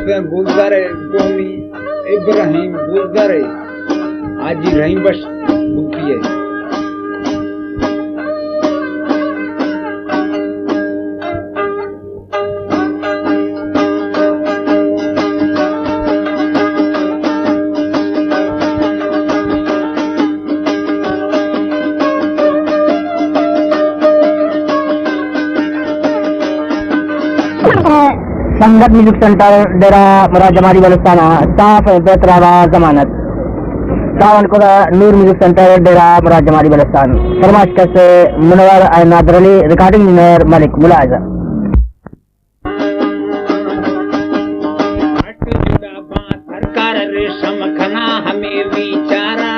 उसमें गुजरे टोमी इब्राहिम गुजरे आज ही रही बस बुकी है। संगत म्यूजिक सेंटर डेरा मुराद जमाली बलुस्ताना साफ बेतरावा जमानत सावन को नूर म्यूजिक सेंटर डेरा मुराद जमाली बलुस्तान फरमाइश कैसे मुनवर नादर अली रिकॉर्डिंग इंजीनियर मलिक मुलाजा। सरकार रेशम खना हमें विचारा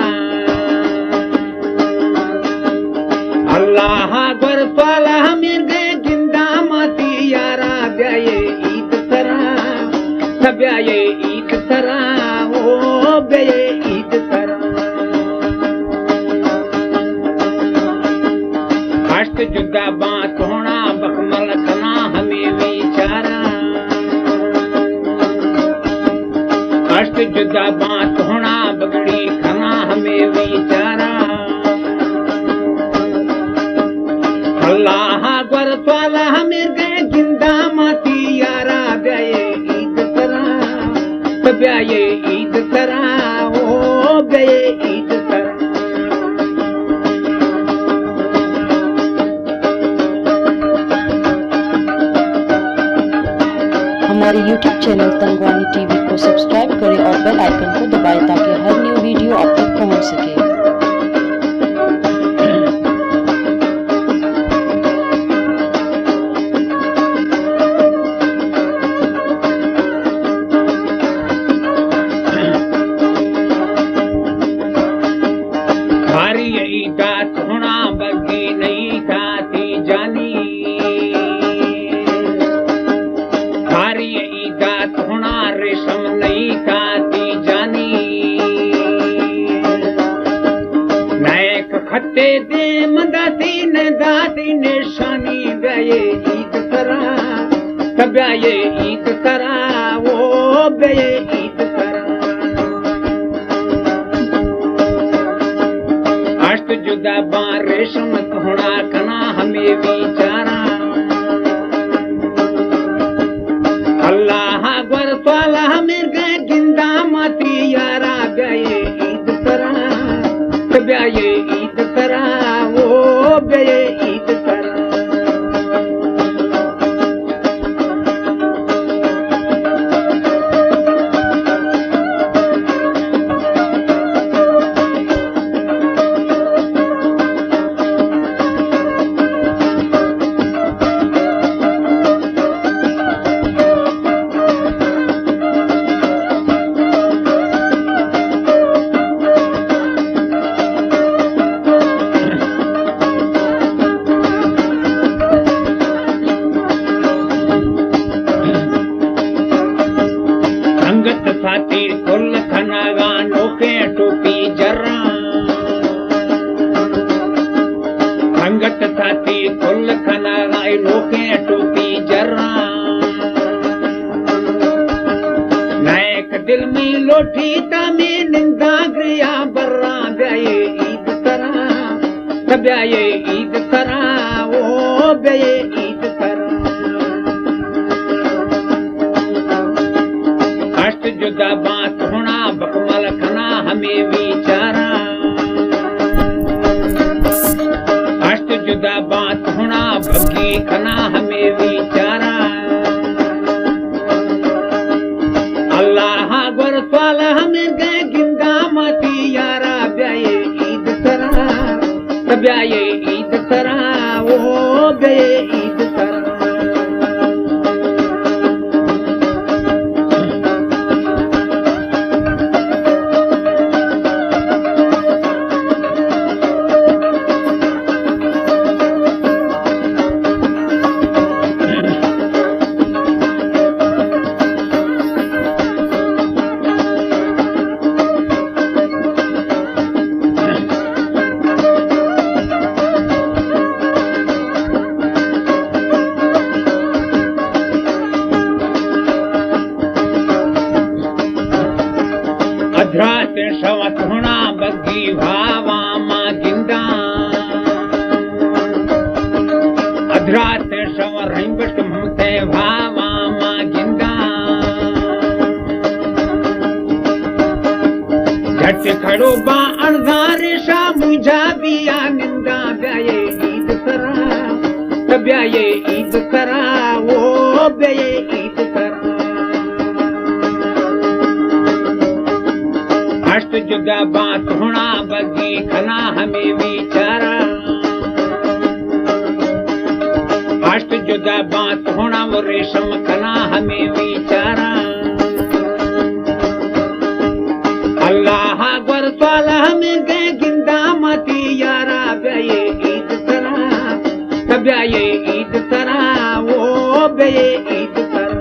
अल्लाह अकबर वाला हमें गए जिंदा माती यारा ब्याये ब्याये ईद सरा ओ ब्याये ईद सरा हस्त जुदा बात होना बखमल खना हमें विचारा हस्त जुदा बात होना बगड़ी खना हमें विचारा अल्लाह अकबर वाला हमें गए जिंदा माती यारा ब्याये ब्याये ईद सरा ओ ब्याये ईद सरा। हमारे YouTube चैनल तंगवानी टीवी को सब्सक्राइब करें और बेल आइकन को दबाएं ताकि हर न्यू वीडियो आप तक पहुंच सके। ब्याये ईद सरा ओ ब्याये ईद सरा अष्ट जुदा बार रेशम होना कना हमें विचारा अल्लाह अकबर वाला हमें गए जिंदा माती यारा ब्याये ईद सरा ब्याये ईद सरा ओ ब्याये ईद सरा। संगत साथी कुल खना गाय लोके टोपी जर्रा नायक दिल में लोठी तामे निंदा गया बर्रा ब्याये ईद सरा ब्याये ईद सरा ओ ब्याये ईद सरा अष्ट जुदा बात होना बकमल खना हमें विचारा जुदा बात होना बगी खना हमें विचारा अल्लाह अकबर वाला हमें गए गिंदा माती यारा ब्याये ईद सरा ब्याये ईद सरा ओ ब्याये ईद सरा। बगी भावा मां गिंदा अधरात सवर रही बस ममते भावा मां गिंदा झट खड़ो बा अणधारे सा मुझा बिया निंदा ब्याये ईद करा ब्याये ईद करा वो ब्याये ईद करा अष्ट जुदा बात होना बगी खना हमें विचारा अष्ट जुदा बात होना वो रेशम खना हमें विचारा अल्लाह अकबर साला हमें गए गिंदा मती यारा ब्याये ईद करा ब्याये ईद करा वो ब्याये ईद करा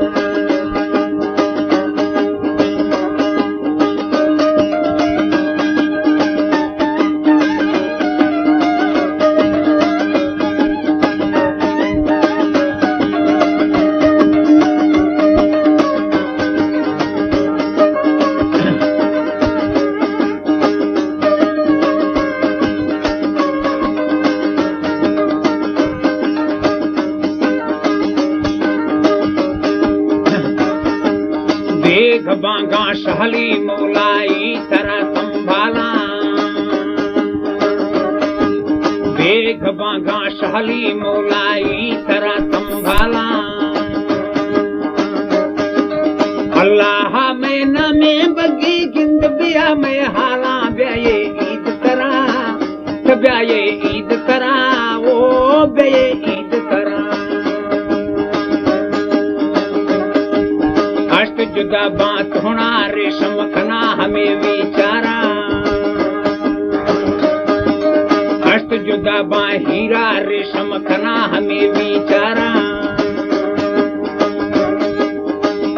देख बांगा शहली मौलाई तरह संभाला देख बांगा शहली मौलाई तरह संभाला अल्लाह में न में बगी गिंद बिया में हाला ब्याये ईद करा ब्याये ईद करा वो ब्याये ईद करा अष्ट जुदा बात होना रेशम खना हमें विचारा अष्ट जुदा बा हीरा रेशम खना हमें विचारा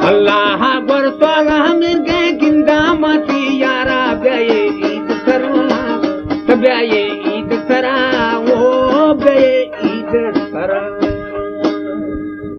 अल्लाह बरसाल हमें गए गिंदा माती यारा ब्याये ईद करा ब्याये ईद करा वो ब्याये ईद करा